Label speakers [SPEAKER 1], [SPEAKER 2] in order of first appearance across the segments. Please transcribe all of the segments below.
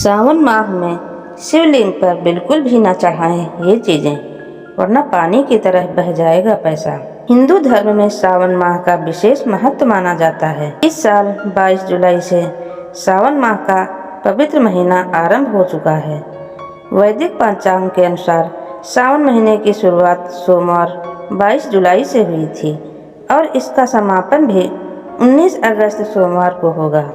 [SPEAKER 1] सावन माह में शिवलिंग पर बिल्कुल भी न चढ़ाएं ये चीज़ें, वरना पानी की तरह बह जाएगा पैसा। हिंदू धर्म में सावन माह का विशेष महत्व माना जाता है। इस साल 22 जुलाई से सावन माह का पवित्र महीना आरंभ हो चुका है। वैदिक पंचांग के अनुसार सावन महीने की शुरुआत सोमवार 22 जुलाई से हुई थी और इसका समापन भी 19 अगस्त सोमवार को होगा।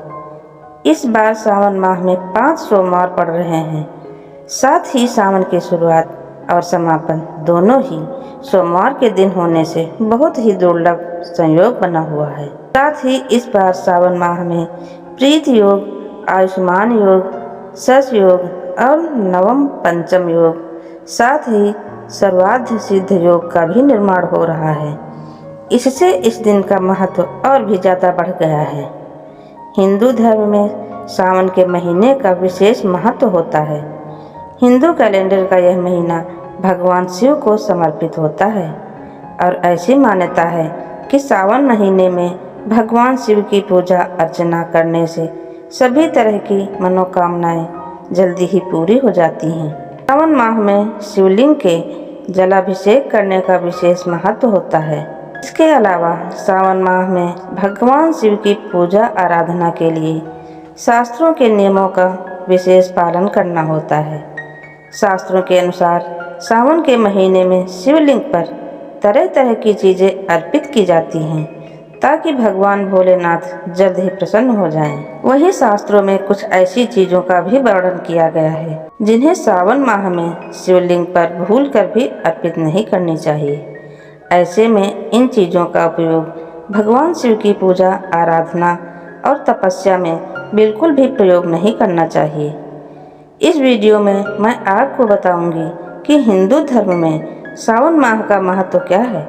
[SPEAKER 1] इस बार सावन माह में 5 सोमवार पड़ रहे हैं। साथ ही सावन की शुरुआत और समापन दोनों ही सोमवार के दिन होने से बहुत ही दुर्लभ संयोग बना हुआ है। साथ ही इस बार सावन माह में प्रीत योग, आयुष्मान योग, सस योग और नवम पंचम योग, साथ ही सर्वार्थ सिद्ध योग का भी निर्माण हो रहा है। इससे इस दिन का महत्व और भी ज़्यादा बढ़ गया है। हिंदू धर्म में सावन के महीने का विशेष महत्व होता है। हिंदू कैलेंडर का यह महीना भगवान शिव को समर्पित होता है और ऐसी मान्यता है कि सावन महीने में भगवान शिव की पूजा अर्चना करने से सभी तरह की मनोकामनाएं जल्दी ही पूरी हो जाती हैं। सावन माह में शिवलिंग के जलाभिषेक करने का विशेष महत्व होता है। इसके अलावा सावन माह में भगवान शिव की पूजा आराधना के लिए शास्त्रों के नियमों का विशेष पालन करना होता है। शास्त्रों के अनुसार सावन के महीने में शिवलिंग पर तरह तरह की चीज़ें अर्पित की जाती हैं ताकि भगवान भोलेनाथ जल्द ही प्रसन्न हो जाएं। वहीं शास्त्रों में कुछ ऐसी चीज़ों का भी वर्णन किया गया है जिन्हें सावन माह में शिवलिंग पर भूलकर भी अर्पित नहीं करनी चाहिए। ऐसे में इन चीज़ों का उपयोग भगवान शिव की पूजा आराधना और तपस्या में बिल्कुल भी प्रयोग नहीं करना चाहिए। इस वीडियो में मैं आपको बताऊंगी कि हिंदू धर्म में सावन माह का महत्व क्या है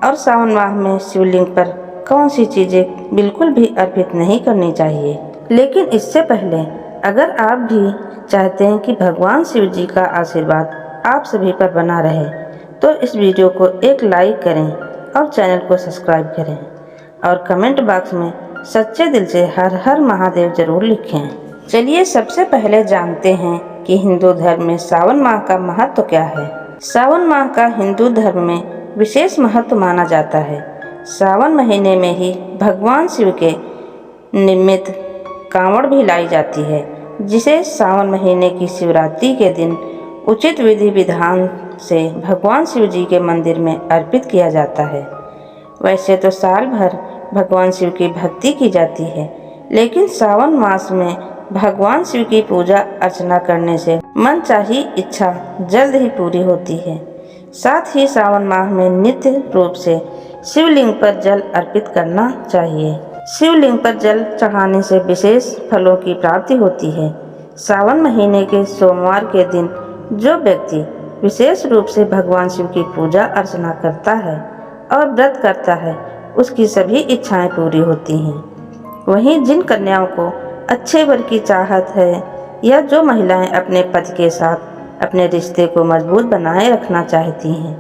[SPEAKER 1] और सावन माह में शिवलिंग पर कौन सी चीज़ें बिल्कुल भी अर्पित नहीं करनी चाहिए। लेकिन इससे पहले अगर आप भी चाहते हैं कि भगवान शिव जी का आशीर्वाद आप सभी पर बना रहे तो इस वीडियो को एक लाइक करें और चैनल को सब्सक्राइब करें और कमेंट बॉक्स में सच्चे दिल से हर हर महादेव जरूर लिखें। चलिए सबसे पहले जानते हैं कि हिंदू धर्म में सावन माह का महत्व क्या है। सावन माह का हिंदू धर्म में विशेष महत्व माना जाता है। सावन महीने में ही भगवान शिव के निमित्त कांवड़ भी लाई जाती है, जिसे सावन महीने की शिवरात्रि के दिन उचित विधि विधान से भगवान शिव जी के मंदिर में अर्पित किया जाता है। वैसे तो साल भर भगवान शिव की भक्ति की जाती है, लेकिन सावन मास में भगवान शिव की पूजा अर्चना करने से मनचाही इच्छा जल्द ही पूरी होती है। साथ ही सावन माह में नित्य रूप से शिवलिंग पर जल अर्पित करना चाहिए। शिवलिंग पर जल चढ़ाने से विशेष फलों की प्राप्ति होती है। सावन महीने के सोमवार के दिन जो व्यक्ति विशेष रूप से भगवान शिव की पूजा अर्चना करता है और व्रत करता है, उसकी सभी इच्छाएं पूरी होती हैं। वहीं जिन कन्याओं को अच्छे वर की चाहत है या जो महिलाएं अपने पति के साथ अपने रिश्ते को मजबूत बनाए रखना चाहती हैं,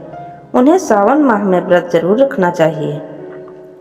[SPEAKER 1] उन्हें सावन माह में व्रत जरूर रखना चाहिए।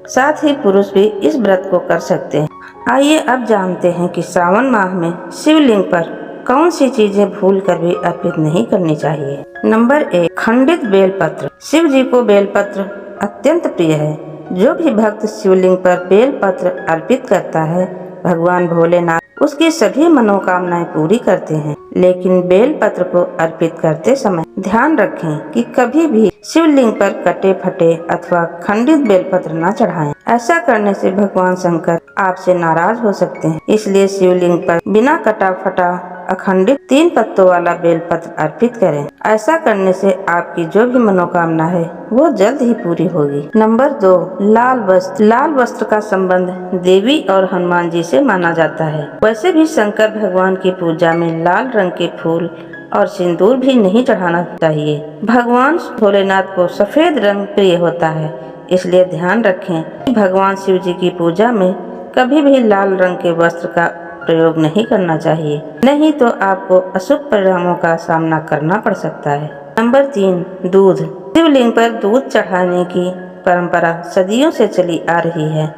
[SPEAKER 1] साथ ही पुरुष भी इस व्रत को कर सकते हैं। आइए अब जानते हैं कि सावन माह में शिवलिंग पर कौन सी चीजें भूल कर भी अर्पित नहीं करनी चाहिए। नंबर 1, खंडित बेलपत्र। शिव जी को बेलपत्र अत्यंत प्रिय है। जो भी भक्त शिवलिंग पर बेलपत्र अर्पित करता है, भगवान भोलेनाथ उसकी सभी मनोकामनाएं पूरी करते हैं। लेकिन बेलपत्र को अर्पित करते समय ध्यान रखें कि कभी भी शिवलिंग पर कटे फटे अथवा खंडित बेलपत्र न चढ़ाएं। ऐसा करने से भगवान शंकर आपसे नाराज हो सकते हैं। इसलिए शिवलिंग पर बिना कटा फटा अखंडित 3 पत्तों वाला बेलपत्र अर्पित करें। ऐसा करने से आपकी जो भी मनोकामना है वो जल्द ही पूरी होगी। नंबर 2, लाल वस्त्र। लाल वस्त्र का संबंध देवी और हनुमान जी से माना जाता है। वैसे भी शंकर भगवान की पूजा में लाल रंग के फूल और सिंदूर भी नहीं चढ़ाना चाहिए। भगवान भोलेनाथ को सफेद रंग प्रिय होता है, इसलिए ध्यान रखें कि भगवान शिव जी की पूजा में कभी भी लाल रंग के वस्त्र का प्रयोग नहीं करना चाहिए, नहीं तो आपको अशुभ परिणामों का सामना करना पड़ सकता है। नंबर 3, दूध। शिवलिंग पर दूध चढ़ाने की परंपरा सदियों से चली आ रही है।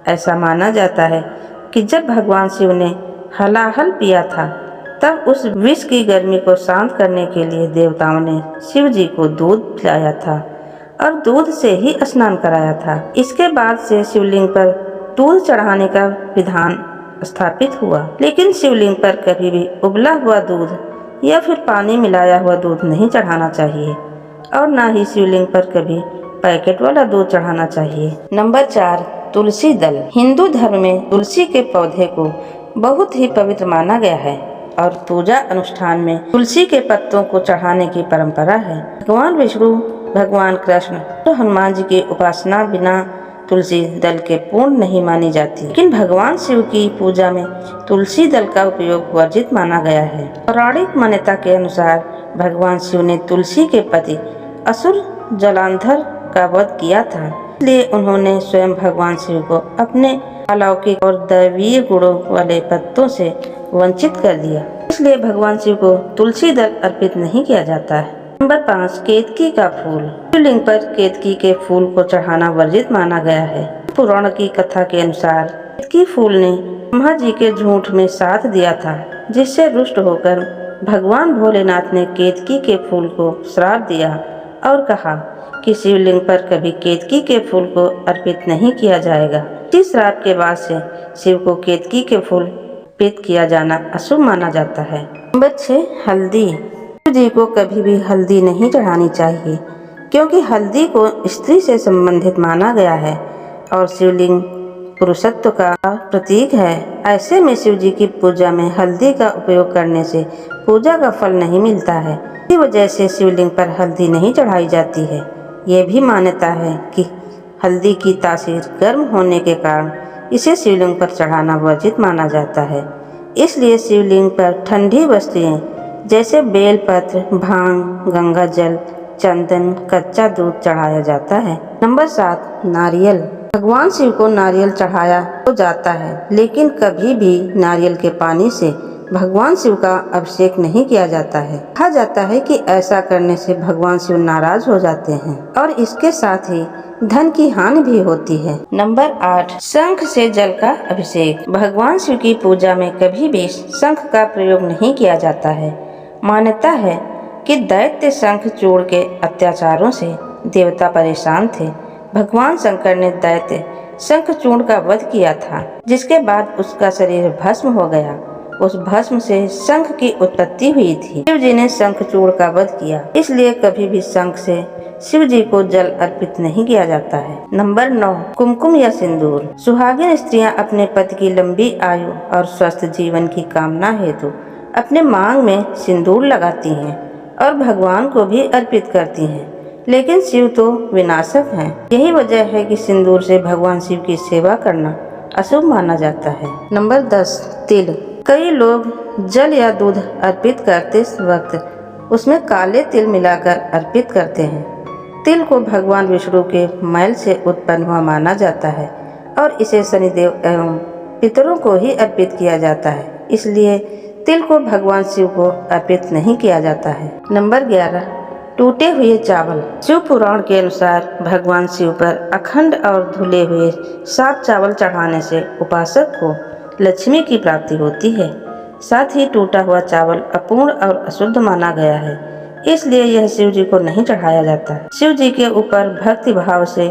[SPEAKER 1] ऐसा माना जाता है कि जब भगवान शिव ने हलाहल पिया था तब उस विष की गर्मी को शांत करने के लिए देवताओं ने शिव जी को दूध पिलाया था और दूध से ही स्नान कराया था। इसके बाद से शिवलिंग पर दूध चढ़ाने का विधान स्थापित हुआ, लेकिन शिवलिंग पर कभी भी उबला हुआ दूध या फिर पानी मिलाया हुआ दूध नहीं चढ़ाना चाहिए और न ही शिवलिंग पर कभी पैकेट वाला दूध चढ़ाना चाहिए। नंबर 4, तुलसी दल। हिंदू धर्म में तुलसी के पौधे को बहुत ही पवित्र माना गया है और पूजा अनुष्ठान में तुलसी के पत्तों को चढ़ाने की परंपरा है। भगवान विष्णु, भगवान कृष्ण तो हनुमान जी की उपासना बिना तुलसी दल के पूर्ण नहीं मानी जाती, लेकिन भगवान शिव की पूजा में तुलसी दल का उपयोग वर्जित माना गया है। पौराणिक मान्यता के अनुसार भगवान शिव ने तुलसी के पति असुर जलांधर का वध किया था, इसलिए उन्होंने स्वयं भगवान शिव को अपने अलौकिक और दैवीय गुणों वाले पत्तों से वंचित कर दिया, इसलिए भगवान शिव को तुलसी दल अर्पित नहीं किया जाता है। नंबर 5, केतकी का फूल। शिवलिंग पर केतकी के फूल को चढ़ाना वर्जित माना गया है। पुराण की कथा के अनुसार केतकी फूल ने ब्रह्मा जी के झूठ में साथ दिया था, जिससे रुष्ट होकर भगवान भोलेनाथ ने केतकी के फूल को श्राप दिया और कहा कि शिवलिंग पर कभी केतकी के फूल को अर्पित नहीं किया जाएगा। इस श्राप के बाद से शिव को केतकी के फूल अर्पित किया जाना अशुभ माना जाता है। नंबर 6, हल्दी। शिव जी को कभी भी हल्दी नहीं चढ़ानी चाहिए, क्योंकि हल्दी को स्त्री से संबंधित माना गया है और शिवलिंग पुरुषत्व का प्रतीक है। ऐसे में शिव जी की पूजा में हल्दी का उपयोग करने से पूजा का फल नहीं मिलता है। इसी वजह से शिवलिंग पर हल्दी नहीं चढ़ाई जाती है। ये भी मान्यता है कि हल्दी की तासीर गर्म होने के कारण इसे शिवलिंग पर चढ़ाना वर्जित माना जाता है, इसलिए शिवलिंग पर ठंडी वस्तुएं जैसे बेलपत्र, भांग, गंगा जल, चंदन, कच्चा दूध चढ़ाया जाता है। नंबर 7, नारियल। भगवान शिव को नारियल चढ़ाया तो जाता है, लेकिन कभी भी नारियल के पानी से भगवान शिव का अभिषेक नहीं किया जाता है। कहा जाता है कि ऐसा करने से भगवान शिव नाराज हो जाते हैं और इसके साथ ही धन की हानि भी होती है। नंबर 8, शंख से जल का अभिषेक। भगवान शिव की पूजा में कभी भी शंख का प्रयोग नहीं किया जाता है। मान्यता है कि दैत्य शंखचूड़ के अत्याचारों से देवता परेशान थे। भगवान शंकर ने दैत्य शंखचूड़ का वध किया था, जिसके बाद उसका शरीर भस्म हो गया। उस भस्म से शंख की उत्पत्ति हुई थी। शिव जी ने शंखचूड़ का वध किया, इसलिए कभी भी शंख से शिव जी को जल अर्पित नहीं किया जाता है। नंबर 9, कुमकुम या सिंदूर। सुहागिन स्त्रियां अपने पति की लंबी आयु और स्वस्थ जीवन की कामना हेतु अपने मांग में सिंदूर लगाती हैं और भगवान को भी अर्पित करती हैं, लेकिन शिव तो विनाशक हैं। यही वजह है कि सिंदूर से भगवान शिव की सेवा करना अशुभ माना जाता है। नंबर 10, तिल। कई लोग जल या दूध अर्पित करते वक्त उसमें काले तिल मिलाकर अर्पित करते हैं। तिल को भगवान विष्णु के मैल से उत्पन्न हुआ माना जाता है और इसे शनिदेव एवं पितरों को ही अर्पित किया जाता है, इसलिए तिल को भगवान शिव को अर्पित नहीं किया जाता है। नंबर 11, टूटे हुए चावल। शिव पुराण के अनुसार भगवान शिव पर अखंड और धुले हुए साफ चावल चढ़ाने से उपासक को लक्ष्मी की प्राप्ति होती है। साथ ही टूटा हुआ चावल अपूर्ण और अशुद्ध माना गया है, इसलिए यह शिव जी को नहीं चढ़ाया जाता। शिव जी के ऊपर भक्ति भाव से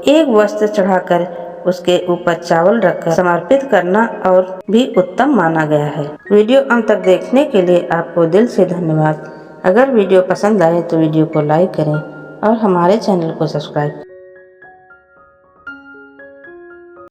[SPEAKER 1] एक वस्त्र चढ़ाकर उसके ऊपर चावल रखकर समर्पित करना और भी उत्तम माना गया है। वीडियो अंत तक देखने के लिए आपको दिल से धन्यवाद। अगर वीडियो पसंद आए तो वीडियो को लाइक करें और हमारे चैनल को सब्सक्राइब